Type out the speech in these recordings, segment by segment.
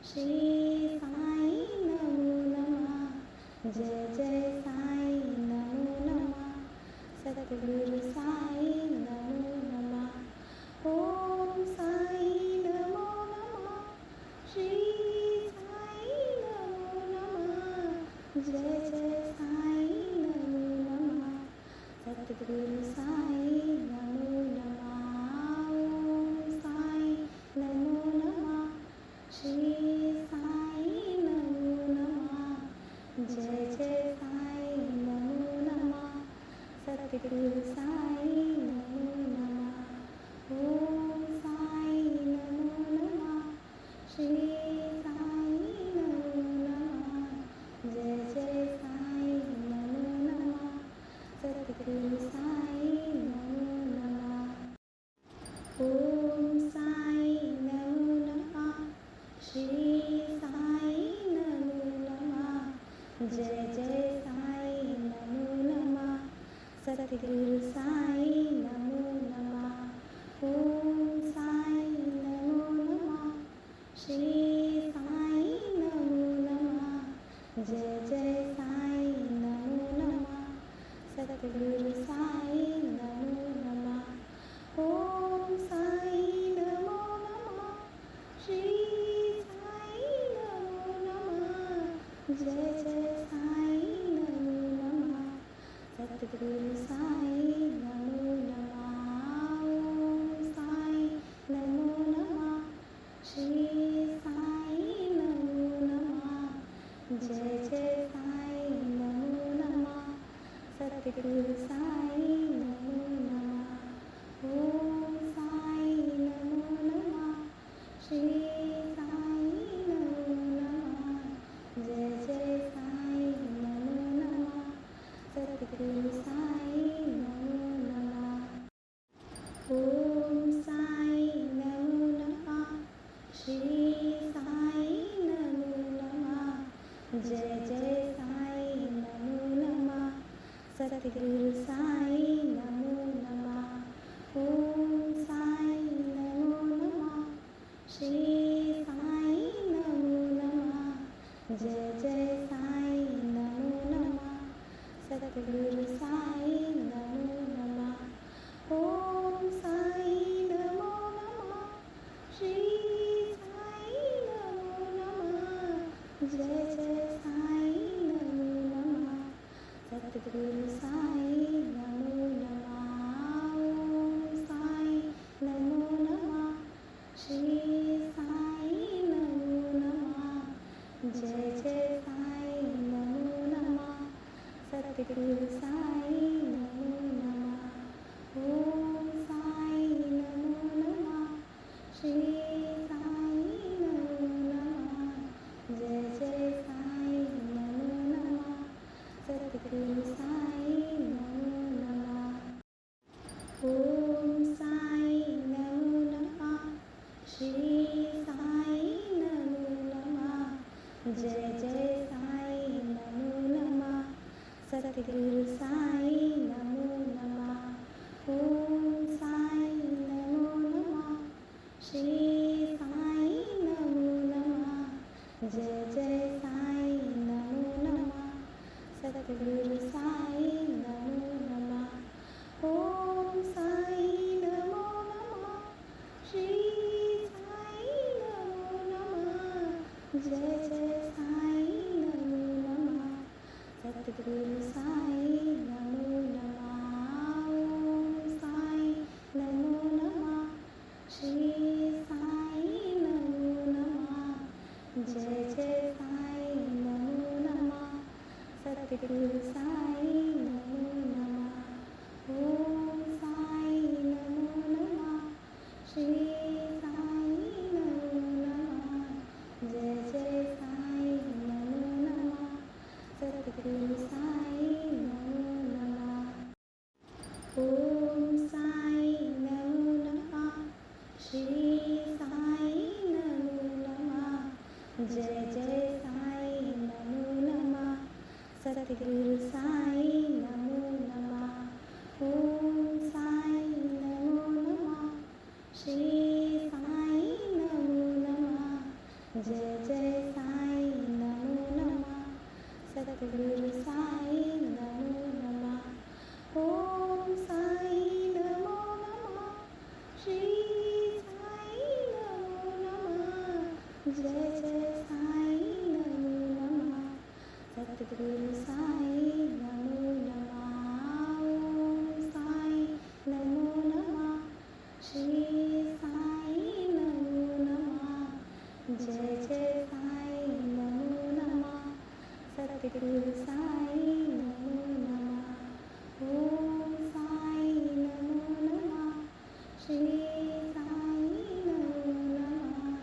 श्री साई नमो नमः। जय जय साई नमो नमः। सद्गुरु साई नमो नमः। ओम साई नमो नमः। श्री साई नमो नमः। जय जय साई नमो नमः। सद्गुरु साई नमो नमः। ओम साई नमो नमः। श्री साई नमो नमः। जय जय साई नमो नमः। सद्गुरु साई नमो नमः। ओम साई नमो नमः। श्री साई नमो नमः। जय जय साई नमो नमः। सद्गुरु साई नमो नमः। ओम साई नमो नमः। श्री साई नमो नमः। जय जय साई नमो नमः। सद्गुरु साई नमो नमः। ओम साई नमो नमः। श्री साई नमो नमः। जय जय साई नमो नमः। सद्गुरु साई नमो नमः। ओम साई नमो नमः। श्री साई नमो नमः। जय जय साई नमो नमः। सद्गुरु साई नमो नमः। ओम साई नमो नमः। श्री साई नमो नमः। जय जय साई नमो नमः। सद्गुरु साई नमो नमः। ओम साई नमो नमः। श्री साई नमो नमः। जय जय साई नमो नमः। सद्गुरु साई नमो नमः। ओम साई नमो नमः। श्री साई नमो नमः। जय जय साई नमो नमः। सद्गुरु साई नमो नमः। ओम साई नमो नमः। श्री साई नमो नमः। जय जय साई नमो नमः। सद्गुरु साई नमो नमः। ओम साई नमो नमः। श्री साई नमो नमः। जय जय साई नमो नमः। सद्गुरु साई नमो नमः। ओम साई नमो नमः। श्री साई नमो नमः। जय जय साई नमो नमः। सद्गुरु साई नमो नमः। ओम साई नमो नमः। श्री साई नमो नमः। जय जय साई नमो नमः। सद्गुरु साई नमो नमः। ओम साई नमो नमः। श्री साई नमो नमः। जय जय साई नमो नमः। सद्गुरु साई नमो नमः। ओम साई नमो नमः। श्री साई नमो नमः। जय जय साई नमो नमः। सद्गुरु साई नमो नमः। ओम साई नमो नमः। श्री साई नमो नमः। जय जय साई नमो नमः। सद्गुरु साई नमो नमः। ओम साई नमो नमः। श्री साई नमो नमः। जय जय साई नमो नमः। सद्गुरु साई नमो नमः। ओम साई नमो नमः। श्री साई नमो नमः। जय जय साई नमो नमः। सद्गुरु साई नमो नमः। ओम साई नमो नमः। श्री साई नमो नमः। जय जय साई नमो नमः। सद्गुरु साई नमो नमः। ओम साई नमो नमः। श्री साई नमो नमः। जय जय जय जय साई नमो नमः सद्गुरु साई नमो नमः ओम साई नमो नमः श्री साई नमो नमः जय जय साई नमो नमः सद्गुरु साई नमो नमः ओम साई नमो नमः श्री साई नमो नमः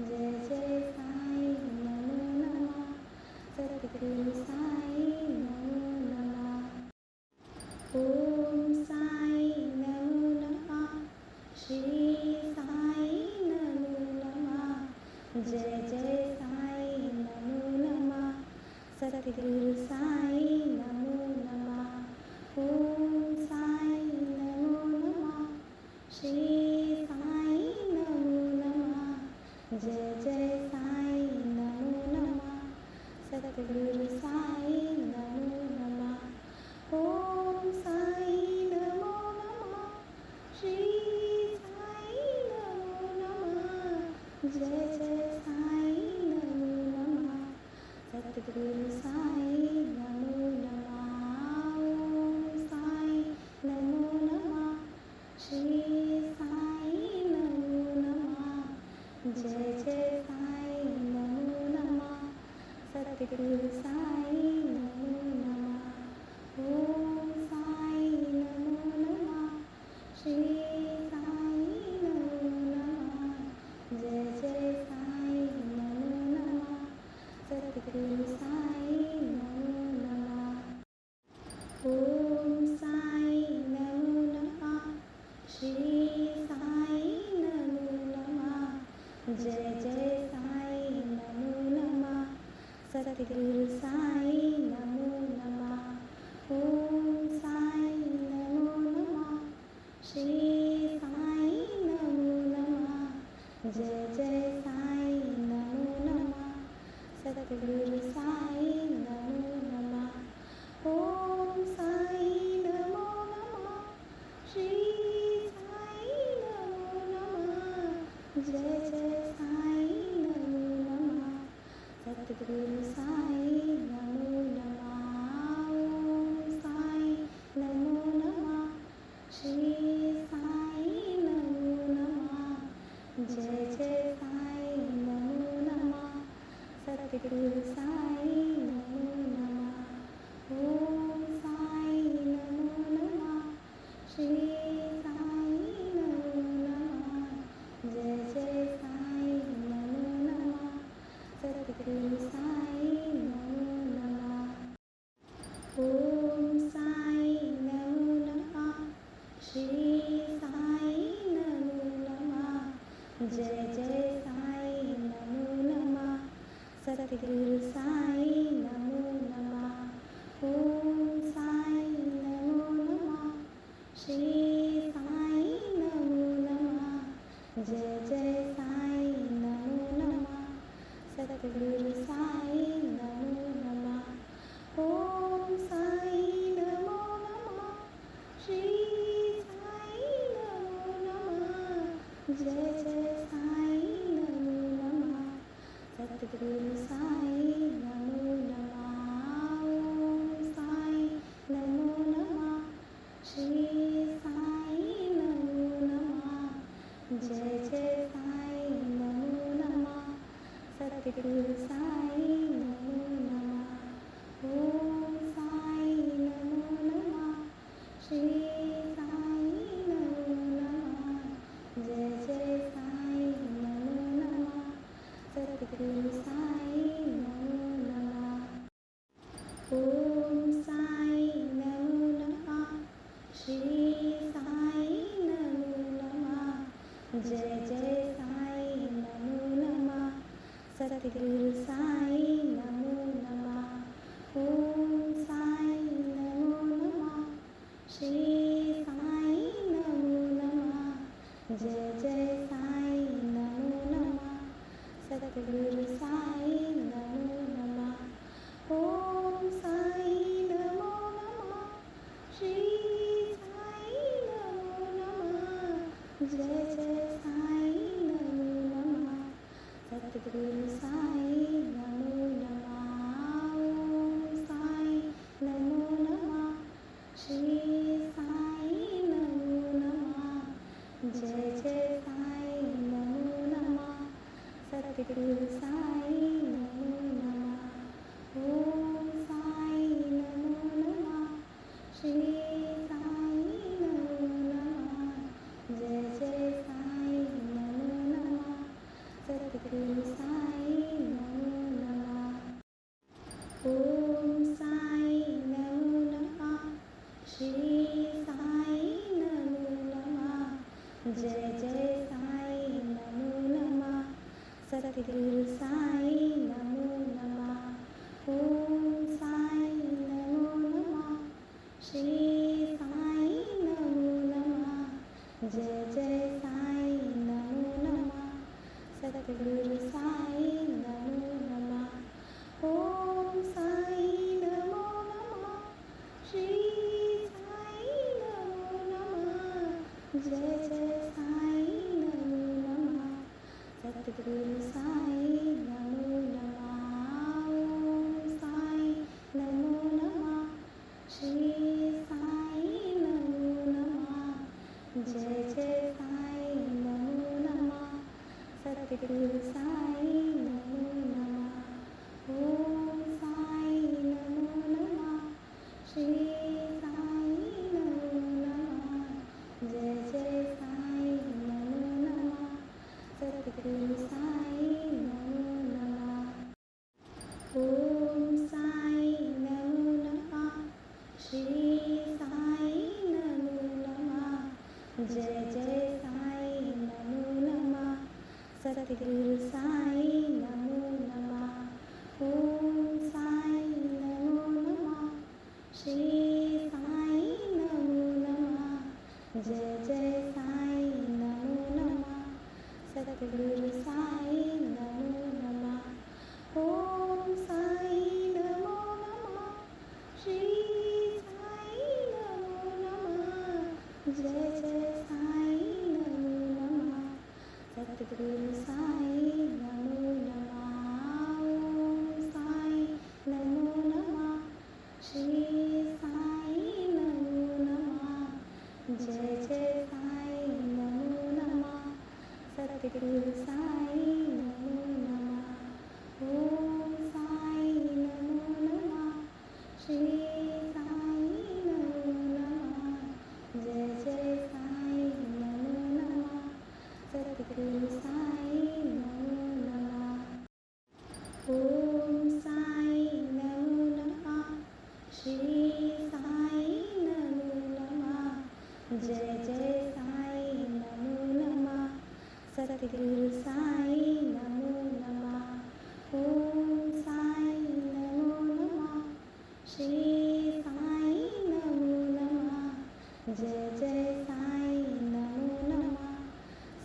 जय जय साई नमो नमः सद्गुरु साई नमो नमः ओम साई नमो नमः श्री साई नमो नमः जय जय साई नमो नमः सद्गुरु साई नमो नमः ओम साई नमो नमः श्री साई नमो नमः जय जय साई नमो नमः सद्गुरु साई नमो नमः ओम साई नमो नमः श्री साई नमो नमः जय जय साई नमो नमः सद्गुरु साई नमो नमः ओम साई नमो नमः श्री साई नमो नमः जय जय साई नमो नमः सद्गुरु साई नमो नमः ओम साई नमो नमः श्री साई नमो नमः जय जय साई नमो नमः सद्गुरु साई नमो नमः ओम साई नमो नमः श्री साई नमो नमः जय जय साई नमो नमः सद्गुरु साई नमो नमः ओम साई नमो नमः श्री साई नमो नमः जय जय साई नमो नमः सद्गुरु साई नमो नमः ओम साई नमो नमः श्री साई नमो नमः जय जय साई नमो नमः सद्गुरु साई नमो नमः ओम साई नमो नमः श्री साई नमो नमः जय जय साई नमो नमः सद्गुरु साई नमो नमः ओम साई नमो नमः श्री साई नमो नमः जय जय साई नमो नमः सद्गुरु साई नमो नमः ओम साई नमो नमः श्री साई नमो नमः जय जय साई नमो नमः सद्गुरु साई नमो नमः ओम साई नमो नमः श्री साई नमो नमः जय जय साई नमो नमः सद्गुरु साई नमो नमः ओम साई नमो नमः श्री साई नमो नमः जय जय साई नमो नमः सद्गुरु साई नमो नमः ओम साई नमो नमः श्री साई नमो नमः जय जय साई नमो नमः सद्गुरु साई नमो नमः ओम साई नमो नमः श्री साई नमो नमः जय जय साई नमो नमः सद्गुरु साई नमो नमः ओम साई नमो नमः श्री साई नमो नमः जय जय साई नमो नमः सद्गुरु साई नमो नमः ओम साई नमो नमः श्री साई नमो नमः जय जय साई नमो नमः सद्गुरु साई नमो नमः ओम साई नमो नमः श्री साई नमो नमः जय जय साई नमो नमः सद्गुरु सतगुरु साई नमो नमः। ओम साई नमो नमः। श्री साई नमो नमः। जय जय साई नमो नमः। सतगुरु साई नमो नमः। ओम साई नमो नमः। श्री साई नमो नमः। जय जय साई नमो नमः। सतगुरु साई नमो नमः। ओम साई नमो नमः। श्री साई नमो नमः। जय जय साई नमो नमः। सतगुरु साई नमो नमः। ओम साई नमो नमः। श्री साई नमो नमः। जय जय साई नमो नमः। सतगुरु साई नमो नमः। ओम साई नमो नमः। श्री साई नमो नमः। जय जय साई नमो नमः। सतगुरु साई नमो नमः। ओम साई नमो नमः। श्री साई नमो नमः। जय जय साई नमो नमः। सतगुरु साई नमो नमः। ओम साई नमो नमः। श्री साई नमो नमः। जय जय साई नमो नमः। सतगुरु साई नमो नमः। ओम साई नमो नमः। श्री साई नमो नमः। जय जय साई नमो नमः। सतगुरु साई नमो नमः। ओम साई नमो नमः। श्री साई नमो नमः। जय जय साई नमो नमः। सतगुरु साई नमो नमः। ओम साई नमो नमः। श्री साई नमो नमः। जय जय साई नमो नमः। सतगुरु साई नमो नमः। ओम साई नमो नमः। श्री साई नमो नमः। जय जय साई नमो नमः। सतगुरु साई नमो नमः। ओम साई नमो नमः। श्री साई नमो नमः। जय जय साई नमो नमः। सतगुरु साई नमो नमः। ओम साई नमो नमः। श्री साई नमो नमः। जय जय साई नमो नमः। सतगुरु साई नमो नमः। ओम साई नमो नमः। श्री साई नमो नमः। जय जय साई नमो नमः।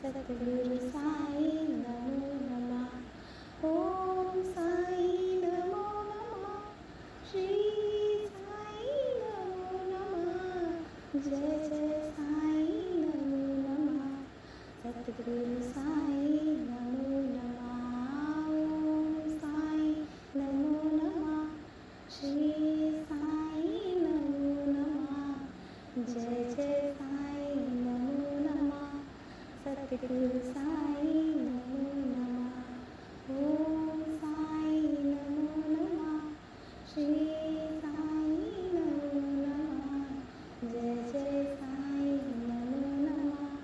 सतगुरु साई नमो नमः। ओम साई नमो नमः। श्री साई नमो नमः। जय जय साई नमो नमः। सतगुरु साई नमो नमः। ओम साई नमो नमः। श्री साई नमो नमः। जय जय साई नमो नमः। सतगुरु साई नमो नमः। ओम साई नमो नमः। श्री साई नमो नमः। जय जय साई नमो नमः।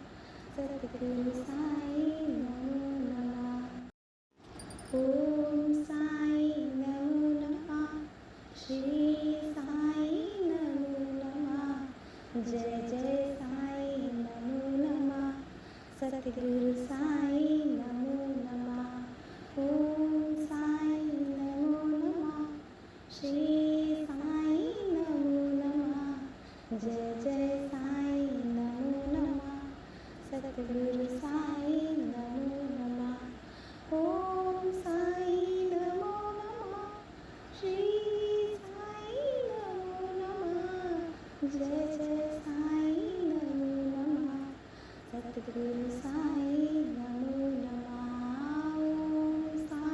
सतगुरु साई नमो नमः। ओम साई नमो नमः। श्री साई नमो नमः। जय जय साई नमो नमः। सतगुरु साई नमो नमः। ओम साई नमो नमः। श्री साई नमो नमः। जय जय साई नमो नमः। सतगुरु साई नमो नमः। ओम साई नमो नमः। श्री साई नमो नमः। जय जय साई नमो नमः। सतगुरु साई नमो नमः। ओम साई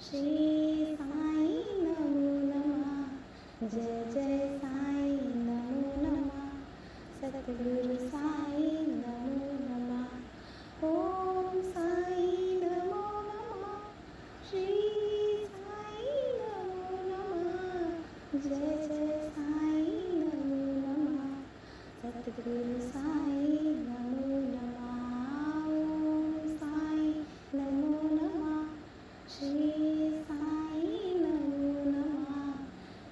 श्री साई नमो नमः। जय जय साई नमो नमः। सद्गुरु साई नमो नमः। ओम साई नमो नमः। श्री साई नमो नमः। जय जय साई नमो नमः। सद्गुरु साई नमो नमः। ओम साई नमो नमः। श्री साई नमो नमः।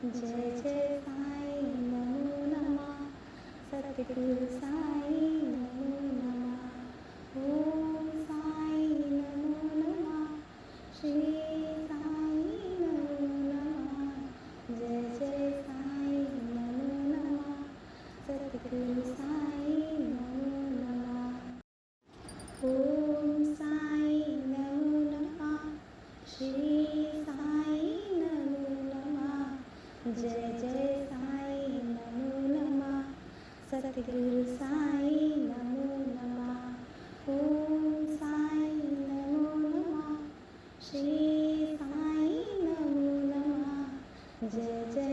जय जय साई नमो नमः। सद्गुरु साई नमो नमः। ओम साई नमो नमः। श्री साई नमो नमः। जय जय साई नमो नमः। सद्गुरु साई नमो नमः। ओम साई नमो नमः। श्री साई नमो नमः। जय जय साई नमो नमः। सद्गुरु साई नमो नमः। ओम साई नमो नमः। श्री साई नमो नमः। जय जय